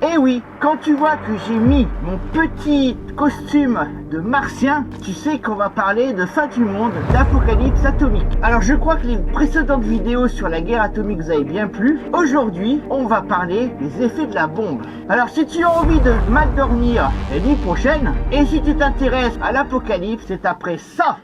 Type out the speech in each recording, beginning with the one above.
Et oui, quand tu vois que j'ai mis mon petit costume de martien, tu sais qu'on va parler de fin du monde, d'apocalypse atomique. Alors je crois que les précédentes vidéos sur la guerre atomique vous avez bien plu. Aujourd'hui, on va parler des effets de la bombe. Alors si tu as envie de mal dormir la nuit prochaine, et si tu t'intéresses à l'apocalypse, c'est après ça.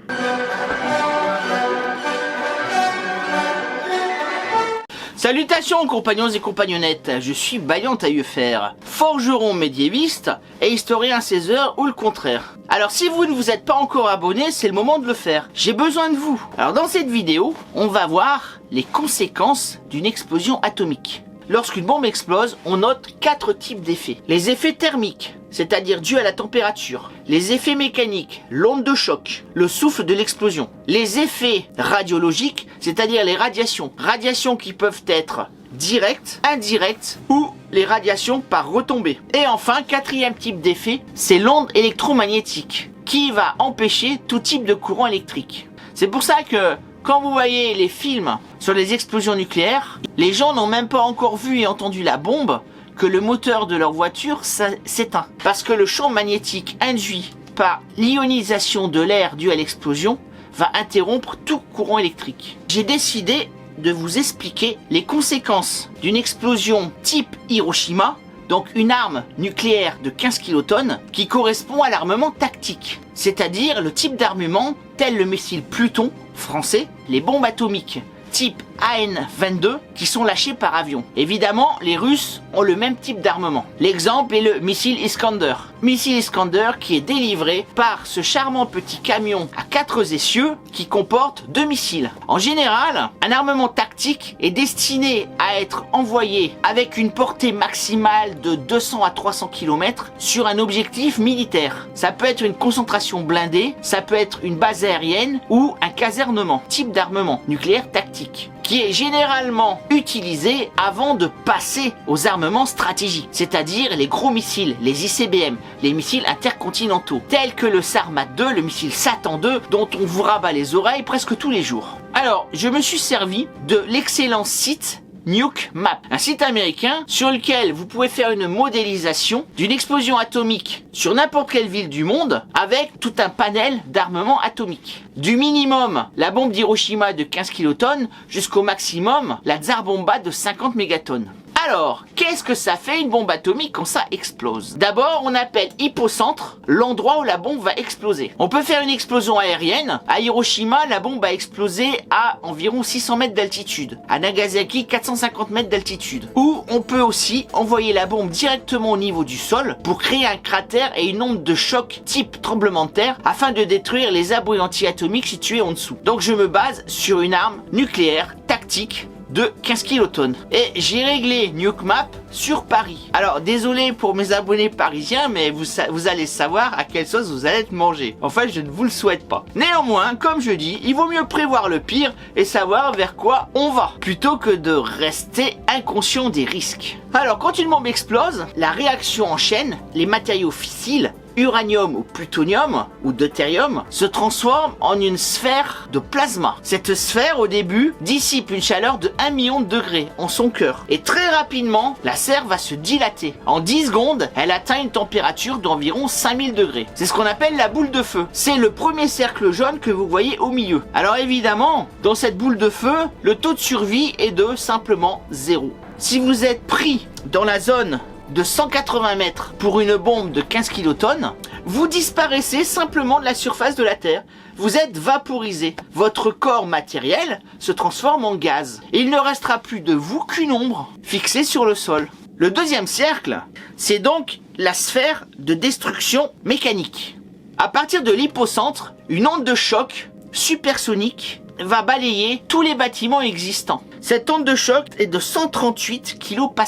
Salutations compagnons et compagnonnettes, je suis Bayan Taillefer, forgeron médiéviste et historien 16 heures ou le contraire. Alors si vous ne vous êtes pas encore abonné, c'est le moment de le faire. J'ai besoin de vous. Alors dans cette vidéo, on va voir les conséquences d'une explosion atomique. Lorsqu'une bombe explose, on note 4 types d'effets. Les effets thermiques, c'est-à-dire dus à la température. Les effets mécaniques, l'onde de choc, le souffle de l'explosion. Les effets radiologiques, c'est-à-dire les radiations. Radiations qui peuvent être directes, indirectes ou les radiations par retombée. Et enfin, 4e type d'effet, c'est l'onde électromagnétique qui va empêcher tout type de courant électrique. C'est pour ça que quand vous voyez les films sur les explosions nucléaires, les gens n'ont même pas encore vu et entendu la bombe que le moteur de leur voiture s'éteint. Parce que le champ magnétique induit par l'ionisation de l'air due à l'explosion va interrompre tout courant électrique. J'ai décidé de vous expliquer les conséquences d'une explosion type Hiroshima, donc une arme nucléaire de 15 kilotonnes qui correspond à l'armement tactique, c'est-à-dire le type d'armement tel le missile Pluton français, les bombes atomiques type AN-22 qui sont lâchées par avion. Évidemment, les Russes ont le même type d'armement. L'exemple est le missile Iskander. Missile Iskander qui est délivré par ce charmant petit camion à 4 essieux qui comporte 2 missiles. En général, un armement tactique est destiné à être envoyé avec une portée maximale de 200 à 300 km sur un objectif militaire. Ça peut être une concentration blindée, ça peut être une base aérienne ou un casernement, type d'armement nucléaire tactique, qui est généralement utilisé avant de passer aux armements stratégiques, c'est-à-dire les gros missiles, les ICBM, les missiles intercontinentaux, tels que le Sarmat 2, le missile Satan 2, dont on vous rabat les oreilles presque tous les jours. Alors, je me suis servi de l'excellent site Nuke Map, un site américain sur lequel vous pouvez faire une modélisation d'une explosion atomique sur n'importe quelle ville du monde avec tout un panel d'armement atomique. Du minimum, la bombe d'Hiroshima de 15 kilotonnes jusqu'au maximum, la Tsar Bomba de 50 mégatonnes. Alors, qu'est-ce que ça fait une bombe atomique quand ça explose? D'abord, on appelle hypocentre l'endroit où la bombe va exploser. On peut faire une explosion aérienne. À Hiroshima, la bombe a explosé à environ 600 mètres d'altitude. À Nagasaki, 450 mètres d'altitude. Ou on peut aussi envoyer la bombe directement au niveau du sol pour créer un cratère et une onde de choc type tremblement de terre afin de détruire les abris anti-atomiques situés en dessous. Donc je me base sur une arme nucléaire tactique de 15 kilotonnes. Et j'ai réglé Nuke Map sur Paris. Alors désolé pour mes abonnés parisiens, mais vous allez savoir à quelle sauce vous allez être mangé. Enfin, je ne vous le souhaite pas. Néanmoins, comme je dis, il vaut mieux prévoir le pire et savoir vers quoi on va, plutôt que de rester inconscient des risques. Alors quand une bombe explose, la réaction en chaîne, les matériaux fissiles, uranium ou plutonium ou deutérium se transforme en une sphère de plasma. Cette sphère au début dissipe une chaleur de 1 million de degrés en son cœur et très rapidement la sphère va se dilater. En 10 secondes, elle atteint une température d'environ 5000 degrés. C'est ce qu'on appelle la boule de feu. C'est le premier cercle jaune que vous voyez au milieu. Alors évidemment, dans cette boule de feu, le taux de survie est de simplement 0. Si vous êtes pris dans la zone de 180 mètres pour une bombe de 15 kilotonnes, vous disparaissez simplement de la surface de la Terre. Vous êtes vaporisé. Votre corps matériel se transforme en gaz. Et il ne restera plus de vous qu'une ombre fixée sur le sol. Le deuxième cercle, c'est donc la sphère de destruction mécanique. À partir de l'hypocentre, une onde de choc supersonique va balayer tous les bâtiments existants. Cette onde de choc est de 138 kPa.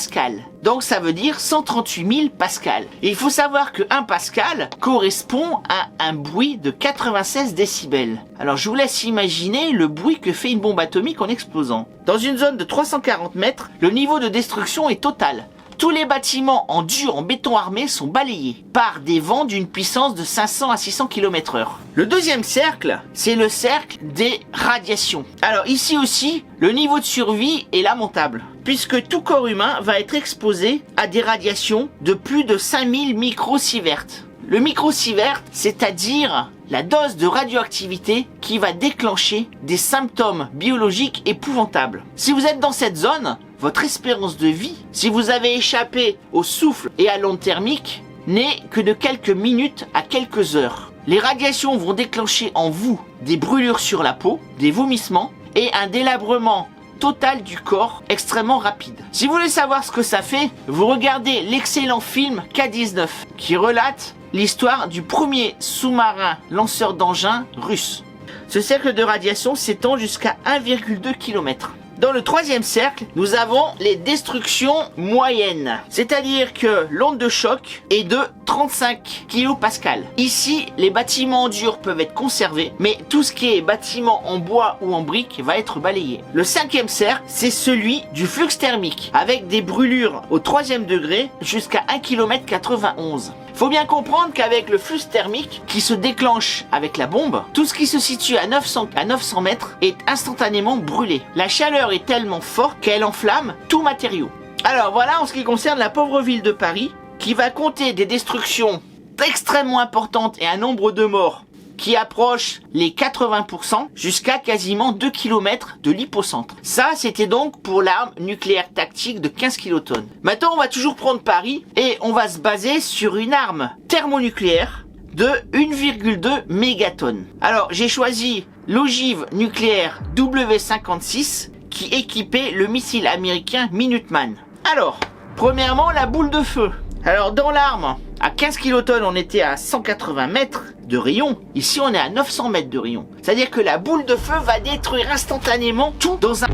Donc ça veut dire 138 000 pascal. Et il faut savoir que 1 pascal correspond à un bruit de 96 décibels. Alors je vous laisse imaginer le bruit que fait une bombe atomique en explosant. Dans une zone de 340 mètres, le niveau de destruction est total. Tous les bâtiments en dur en béton armé sont balayés par des vents d'une puissance de 500 à 600 km/h. Le deuxième cercle, c'est le cercle des radiations. Alors ici aussi, le niveau de survie est lamentable. puisque tout corps humain va être exposé à des radiations de plus de 5000 microsieverts. Le microsievert, c'est-à-dire la dose de radioactivité qui va déclencher des symptômes biologiques épouvantables. Si vous êtes dans cette zone, votre espérance de vie, si vous avez échappé au souffle et à l'onde thermique, n'est que de quelques minutes à quelques heures. Les radiations vont déclencher en vous des brûlures sur la peau, des vomissements et un délabrement total du corps extrêmement rapide. Si vous voulez savoir ce que ça fait, vous regardez l'excellent film K-19 qui relate l'histoire du premier sous-marin lanceur d'engins russe. Ce cercle de radiation s'étend jusqu'à 1,2 km. Dans le troisième cercle, nous avons les destructions moyennes. C'est-à-dire que l'onde de choc est de 35 kPa. Ici, les bâtiments en dur peuvent être conservés, mais tout ce qui est bâtiment en bois ou en briques va être balayé. Le cinquième cercle, c'est celui du flux thermique, avec des brûlures au troisième degré jusqu'à 1 km 91. Faut bien comprendre qu'avec le flux thermique qui se déclenche avec la bombe, tout ce qui se situe à 900 mètres est instantanément brûlé. La chaleur est tellement forte qu'elle enflamme tout matériau. Alors voilà en ce qui concerne la pauvre ville de Paris, qui va compter des destructions extrêmement importantes et un nombre de morts qui approche les 80% jusqu'à quasiment 2 km de l'hypocentre. Ça, c'était donc pour l'arme nucléaire tactique de 15 kilotonnes. Maintenant, on va toujours prendre Paris et on va se baser sur une arme thermonucléaire de 1,2 mégatonnes. Alors, j'ai choisi l'ogive nucléaire W56 qui équipait le missile américain Minuteman. Alors, premièrement, la boule de feu. Alors, dans l'arme, à 15 kilotonnes, on était à 180 mètres de rayon. Ici, on est à 900 mètres de rayon. C'est-à-dire que la boule de feu va détruire instantanément tout dans un...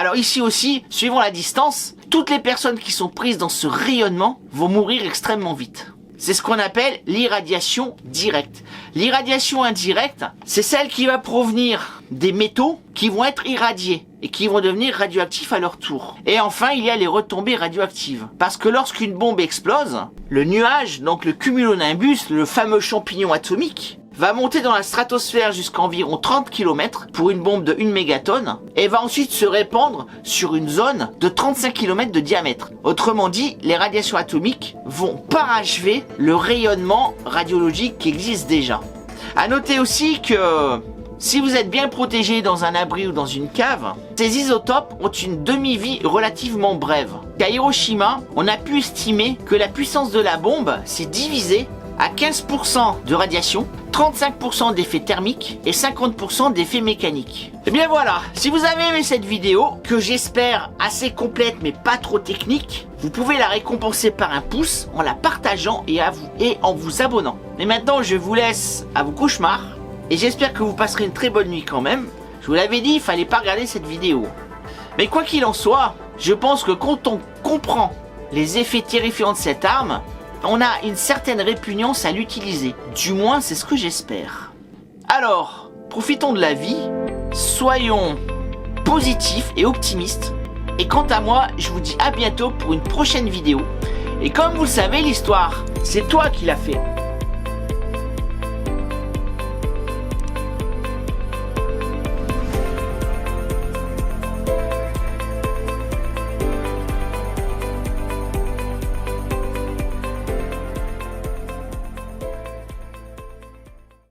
Alors ici aussi, suivant la distance, toutes les personnes qui sont prises dans ce rayonnement vont mourir extrêmement vite. C'est ce qu'on appelle l'irradiation directe. L'irradiation indirecte, c'est celle qui va provenir des métaux qui vont être irradiés et qui vont devenir radioactifs à leur tour. Et enfin, il y a les retombées radioactives. Parce que lorsqu'une bombe explose, le nuage, donc le cumulonimbus, le fameux champignon atomique, va monter dans la stratosphère jusqu'à environ 30 km pour une bombe de 1 mégatonne et va ensuite se répandre sur une zone de 35 km de diamètre. Autrement dit, les radiations atomiques vont parachever le rayonnement radiologique qui existe déjà. À noter aussi que si vous êtes bien protégé dans un abri ou dans une cave, ces isotopes ont une demi-vie relativement brève. Qu'à Hiroshima, on a pu estimer que la puissance de la bombe s'est divisée à 15% de radiation, 35% d'effets thermiques et 50% d'effets mécaniques. Et bien voilà, si vous avez aimé cette vidéo, que j'espère assez complète mais pas trop technique, vous pouvez la récompenser par un pouce en la partageant et en vous abonnant. Mais maintenant je vous laisse à vos cauchemars et j'espère que vous passerez une très bonne nuit quand même. Je vous l'avais dit, il fallait pas regarder cette vidéo. Mais quoi qu'il en soit, je pense que quand on comprend les effets terrifiants de cette arme, on a une certaine répugnance à l'utiliser. Du moins, c'est ce que j'espère. Alors, profitons de la vie, soyons positifs et optimistes. Et quant à moi, je vous dis à bientôt pour une prochaine vidéo. Et comme vous le savez, l'histoire, c'est toi qui l'as fait.